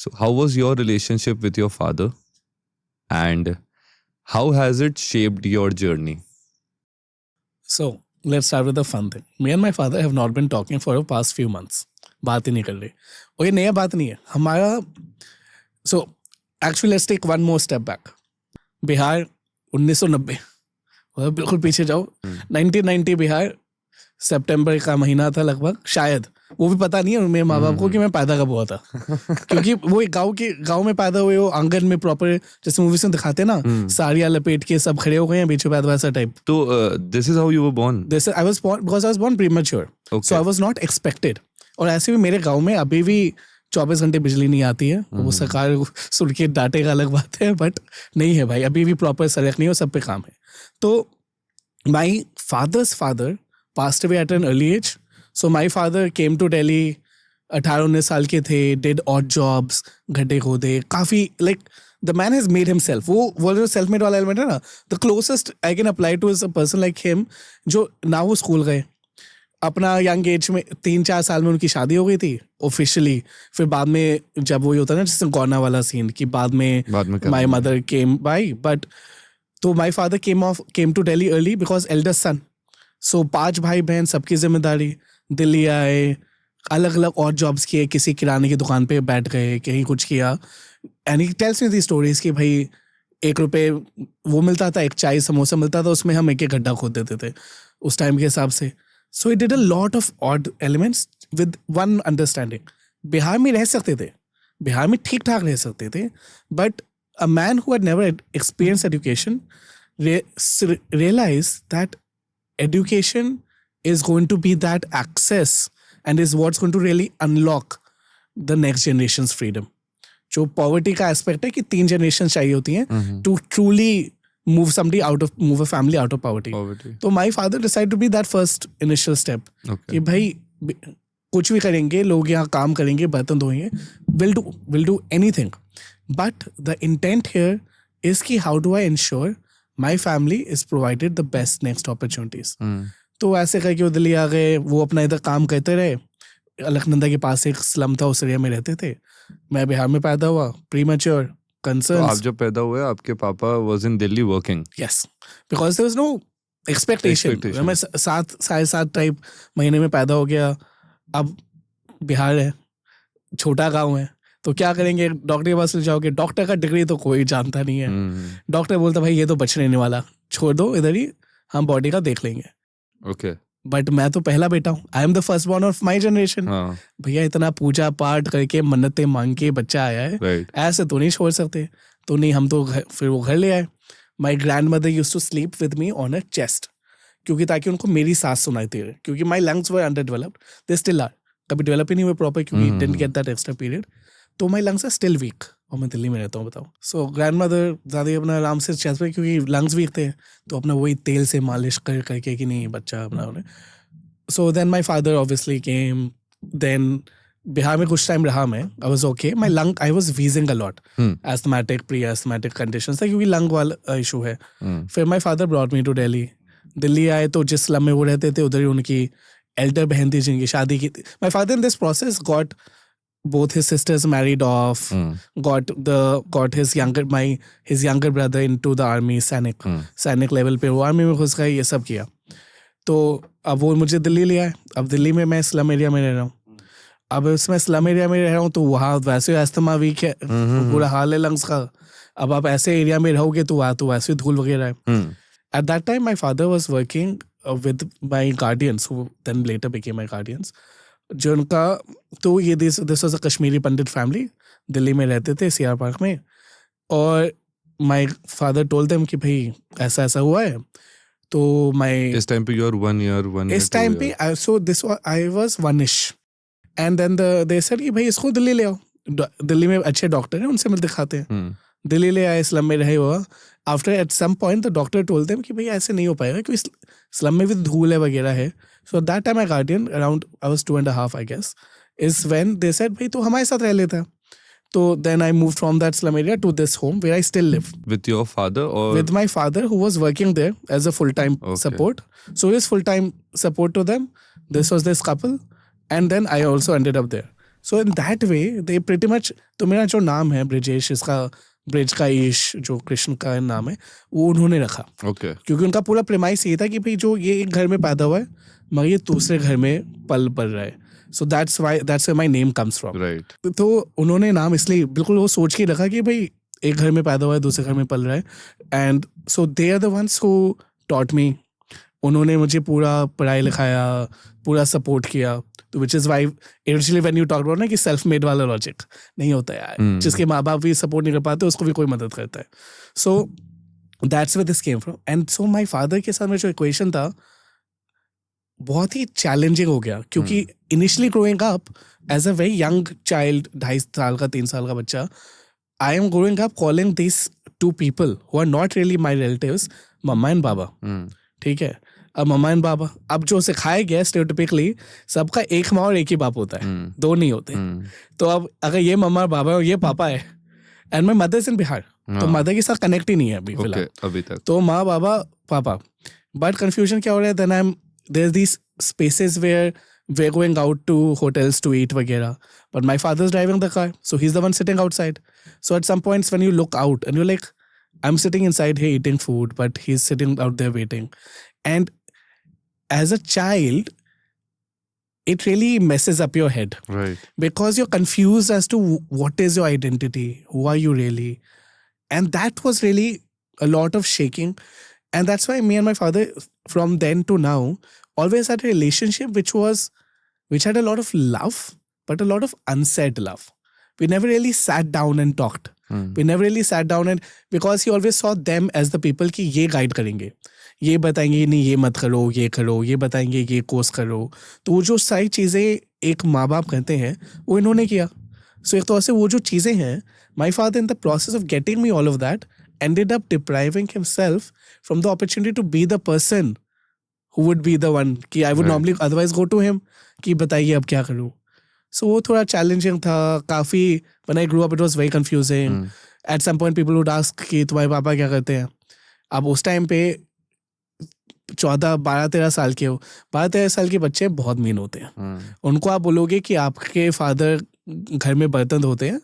So how was your relationship with your father, and how has it shaped your journey? So let's start with the fun thing. Me and my father have not been talking for the past few months. बात ही नहीं कर रहे. और ये नया बात नहीं है हमारा. So actually let's take one more step back. Bihar 1990 और बिल्कुल पीछे जाओ. 1990 बिहार सितंबर का महीना था लगभग, शायद. वो भी पता नहीं है मेरे माँ बाप को कि मैं पैदा कब हुआ था. क्योंकि वो एक गांव में पैदा हुए हो, आंगन में प्रॉपर, जैसे मूवीज में दिखाते हैं ना, साड़ियाँ लपेट के सब खड़े हो गए हैं बीच में, वैसा टाइप. तो this is how you were born? I was born because I was born premature. Okay. So I was not expected. और ऐसे भी मेरे गांव में अभी भी 24 घंटे बिजली नहीं आती है. वो सरकार सुन के डांटेगा अलग बात है, बट नहीं है भाई, अभी भी प्रॉपर सड़क नहीं है, सब पे काम है. तो my father's father passed away at an early age. So my father came to Delhi 18-19 साल के थे, did odd jobs, गड्ढे खोदे, काफी like the man has made himself. वो जो self made वाला element है ना, the closest I can apply to is a person like him, जो ना वो स्कूल गए, अपना यंग एज में 3-4 साल में उनकी शादी हो गई थी ऑफिशियली. फिर बाद में जब वो होता है ना जैसे गौना वाला सीन कि बाद में my mother came by, but तो my father came to Delhi early because eldest son. So 5 भाई बहन, सबकी जिम्मेदारी. दिल्ली आए, अलग अलग और जॉब्स किए, किसी किराने की दुकान पे बैठ गए, कहीं कुछ किया. And he tells me the stories कि भाई 1 रुपए वो मिलता था, एक चाय समोसा मिलता था, उसमें हम एक गड्ढा खोद देते थे उस टाइम के हिसाब से. So he did a lot of odd elements with one understanding. Bihar में रह सकते थे, बिहार में ठीक ठाक रह सकते थे, but a man who had never experience education realized that education is going to be that access and is what's going to really unlock the next generation's freedom. जो poverty का aspect है कि 3 generations चाहिए होती हैं to truly move a family out of poverty. तो my father decided to be that first initial step. कि भाई कुछ भी करेंगे, लोग यहाँ काम करेंगे, बर्तन धोएंगे, will do anything. But the intent here is कि how do I ensure my family is provided the best next opportunities. तो ऐसे करके वो दिल्ली आ गए. वो अपना इधर काम करते रहे. अलकनंदा के पास एक स्लम था, उस एरिया में रहते थे. मैं बिहार में पैदा हुआ, प्रीमैच्योर, कंसर्न्स. तो आप जब पैदा हुए आपके पापा was in Delhi working? Yes, because there was no expectation. मैं 7 टाइप महीने में पैदा हो गया. अब बिहार है, छोटा गाँव है, तो क्या करेंगे, डॉक्टर के पास ले जाओगे, डॉक्टर का डिग्री तो कोई जानता नहीं है. डॉक्टर बोलता भाई ये तो बचने नहीं वाला, छोड़ दो इधर ही, हम बॉडी का देख लेंगे. ओके. बट मैं तो पहला बेटा हूँ, I am the first born of my generation. भैया इतना पूजा पाठ करके मन्नतें मांग के बच्चा आया है, ऐसे तो नहीं छोड़ सकते. तो नहीं, हम तो फिर वो घर ले आए. My grandmother used to sleep with me on a chest, क्योंकि ताकि उनको मेरी सांस सुनाई दे रहे, क्योंकि my lungs were underdeveloped. They still are, कभी डेवलप ही नहीं हुए प्रॉपर, क्योंकि didn't get that extra period. तो my lungs are still weak, और मैं दिल्ली में रहता हूँ, बताओ. सो ग्रैंड मदर ज़्यादा अपना आराम से चेस्ट पे, क्योंकि लंग्स वीक थे, तो अपना वही तेल से मालिश करके कि नहीं बच्चा अपना उन्हें. So then my father obviously came. Then Bihar में कुछ टाइम रहा मैं. I was okay. My lung, I was wheezing a lot, asthmatic, pre asthmatic condition था, क्योंकि लंग वाला इशू है. फिर my father brought me to Delhi. Delhi आए तो जिस स्लम में वो रहते थे उधर ही उनकी एल्डर बहन थी जिनकी शादी की. My father in this process got both his sisters married off, got his younger brother into the army, सैनिक लेवल पे वो आर्मी में घुस गए, ये सब किया. तो अब वो मुझे दिल्ली ले आए. अब दिल्ली में मैं स्लम एरिया में रह रहा हूँ. अब इसमें स्लम एरिया में रह रहा हूँ तो वहाँ वैसे अस्थमा वीक है, पूरा हाल है लंग्स का. अब आप ऐसे एरिया में रहोगे तो वहाँ तो वैसे धूल वगैरह है. At that time my father was working with my guardians, who then later became my guardians. जो उनका, तो ये this was a Kashmiri Pandit family, Delhi में रहते थे सीआर पार्क में. और माय फादर टोल्ड देम कि भाई ऐसा ऐसा हुआ है. तो माय इस टाइम पे यू आर 1 year इस टाइम पे so this I was 1ish. And then they said कि भाई इसको दिल्ली ले आओ, दिल्ली में अच्छे डॉक्टर हैं, उनसे मिल दिखाते हैं. दिल्ली ले आए, स्लम में रहे हुआ. After at some point the doctor told them कि भाई ऐसे नहीं हो पाएगा, क्योंकि स्लम में भी धूल है वगैरह है. So at that time my guardian, around I was 2.5 I guess, is when they said भाई तो हमारे साथ रह लेता. तो then I moved from that slum area to this home where I still live. With your father or? With my father, who was working there as a full-time support. So his full-time support to them. This was this couple, and then I also ended up there. So in that way they pretty much, तो मेरा जो नाम है ब्रिजेश, इसका bridge का ईश जो कृष्ण का नाम है वो उन्होंने रखा। Okay. क्योंकि उनका पूरा प्रेमाइस ये था कि भाई जो ये एक घर में पैदा हुआ है मगर ये दूसरे घर में पल रहा है, so that's why my name comes from. Right. तो उन्होंने नाम इसलिए बिल्कुल वो सोच के रखा कि भाई एक घर में पैदा हुआ है दूसरे घर में पल रहा है, and so they are the ones who taught me. उन्होंने मुझे पूरा पढ़ाई लिखाया, पूरा सपोर्ट किया, तो which is why initially when you talk about ना कि सेल्फ मेड वाला लॉजिक नहीं होता यार, जिसके माँ बाप भी सपोर्ट नहीं कर पाते उसको भी कोई मदद करता है। So that's where this came from. And so my father के साथ में जो इक्वेशन था बहुत ही चैलेंजिंग हो गया, क्योंकि initially growing up as a very young child, 2.5 साल का 3 साल का बच्चा, I am growing up calling this to people who are not really my relatives मम्मा एंड बाबा। ठीक है, अब मम्मा एंड बाबा, अब जो सिखाया गया स्टेरियोटाइपिकली सबका एक माँ और एक ही बाप होता है, दो नहीं होते। तो अब अगर ये मम्मा और बाबा और ये पापा है, and my mother is in Bihar, तो मदर के साथ कनेक्ट ही नहीं है अभी फिलहाल, अभी तक तो माँ बाबा पापा। बट कंफ्यूजन क्या हो रहा है, then I am there these spaces where we're going out to hotels to eat वगैरह, but my father's driving the car, so he's the one sitting outside. So at some points when you look out and you're like, I'm sitting inside here eating food, but he's sitting out there waiting. And as a child, it really messes up your head. Right. Because you're confused as to what is your identity, who are you really? And that was really a lot of shaking. And that's why me and my father, from then to now, always had a relationship which had a lot of love, but a lot of unsaid love. We never really sat down and talked. We never really sat down and, because he always saw them as the people कि ये guide करेंगे, ये बताएंगे नहीं ये मत करो, ये करो, ये बताएंगे ये कोर्स करो। तो वो जो सारी चीज़ें एक माँ बाप कहते हैं वो इन्होंने किया। सो एक तरह से वो जो चीज़ें हैं, my father in the process of getting me all of that ended up depriving himself from the opportunity to be the person who would be the one कि I would normally otherwise go to him कि बताइए अब क्या करूँ। So वो थोड़ा challenging था काफ़ी। When I grew up it was very confusing. At some point people would ask कि तुम्हारे पापा क्या करते हैं। अब उस टाइम पे 12-13 साल के हो, 12-13 साल के बच्चे बहुत मीन होते हैं। उनको आप बोलोगे कि आपके फादर घर में बर्तन धोते हैं,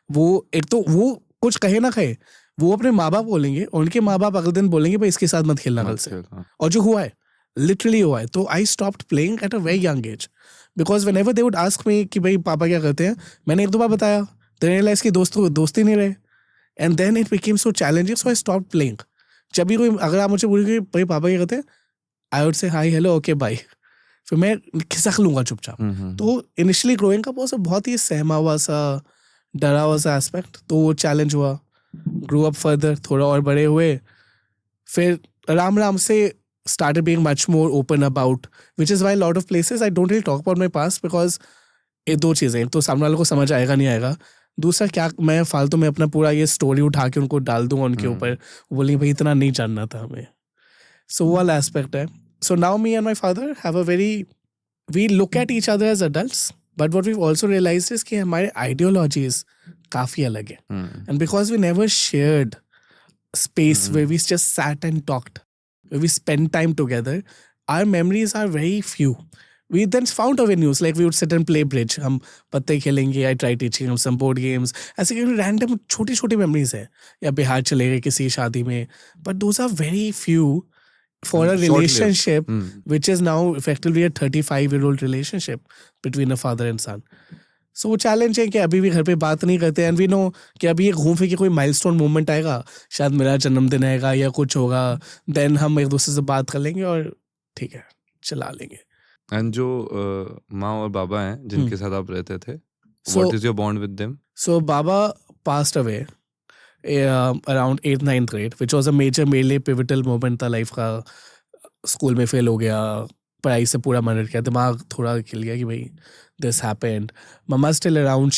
वो एक तो वो कुछ कहे ना कहे, वो अपने माँ बाप बोलेंगे, उनके माँ बाप अगले दिन बोलेंगे भाई इसके साथ मत खेलना कल से। और जो हुआ है लिटरली हुआ है। तो आई stopped playing at a very young age, because whenever they would ask me कि भाई पापा क्या करते हैं, मैंने एक दो बार बताया, देन रियलाइज कि दोस्ती नहीं रहे, and then it became so challenging, so I stopped playing. जब भी कोई अगर आप मुझे बोलेंगे भाई पापा क्या करते हैं, I would say hi hello okay bye, फिर मैं खिसक लूंगा चुपचाप। तो इनिशियली ग्रोइंग का वो सब बहुत ही सहमा हुआ सा, डरा हुआ सा एस्पेक्ट, तो वो चैलेंज हुआ। ग्रो अप फर्दर, थोड़ा और बड़े हुए, फिर राम से started being much more open about, which is why a lot of places I don't really talk about my past, because ये दो चीज़ें, एक तो सामने वाले को समझ आएगा नहीं आएगा, दूसरा क्या मैं फालतू में अपना पूरा ये स्टोरी उठा के उनको डाल दूंगा उनके ऊपर, बोलेंगे भाई इतना नहीं जानना था हमें। सो वो वाला एस्पेक्ट है। So now me and my father have a very, we look at each other as adults, but what we also realise is कि हमारे आइडियोलॉजीज काफ़ी अलग है, and because we never shared space where we just sat and talked, where we spend time together, our memories are very few. We then found avenues, like we would sit and play bridge, हम पत्ते खेलेंगे, I try teaching him some board games, ऐसे कि random छोटी छोटी memories है, या बिहार चले गए किसी शादी में, but those are very few for a relationship which is now effectively a 35-year-old relationship between a father and son. सो वो चैलेंज है कि अभी भी घर पे बात नहीं करते, एंड वी नो कि अभी ये घूम फिर के कोई माइलस्टोन मोमेंट आएगा, शायद मेरा जन्मदिन आएगा या कुछ होगा, देन हम एक दूसरे से बात कर लेंगे और ठीक है चला लेंगे। एंड जो माँ और बाबा हैं जिनके साथ आप रहते थे, what is your bond with them? So Baba passed away around 8th-9th grade, which was a majorly pivotal moment था लाइफ का। स्कूल में फेल हो गया, पढ़ाई से पूरा मन हट गया, दिमाग थोड़ा खिल गया कि भाई this happened. Mama's still around.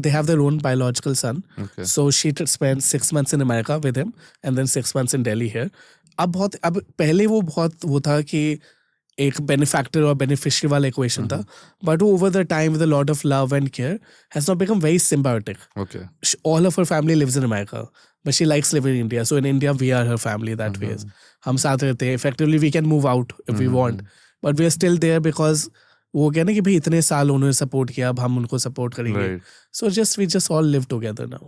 They have their own biological son. Okay. So she spent 6 months in America with him and then 6 months in Delhi here. अब पहले वो बहुत वो था कि एक बेनिफैक्टर और बेनिफिशियरी वाला इक्वेशन था, but over the time with a lot of love and care has now become very symbiotic. Okay. All of her family lives in America, but she likes living in India. So in India we are her family that way. हम साथ रहते हैं. Effectively we can move out if we want, but we are still there because वो क्या ना कि भाई इतने साल उन्होंने सपोर्ट किया, अब हम उनको सपोर्ट करेंगे. Right. So we just all live together now.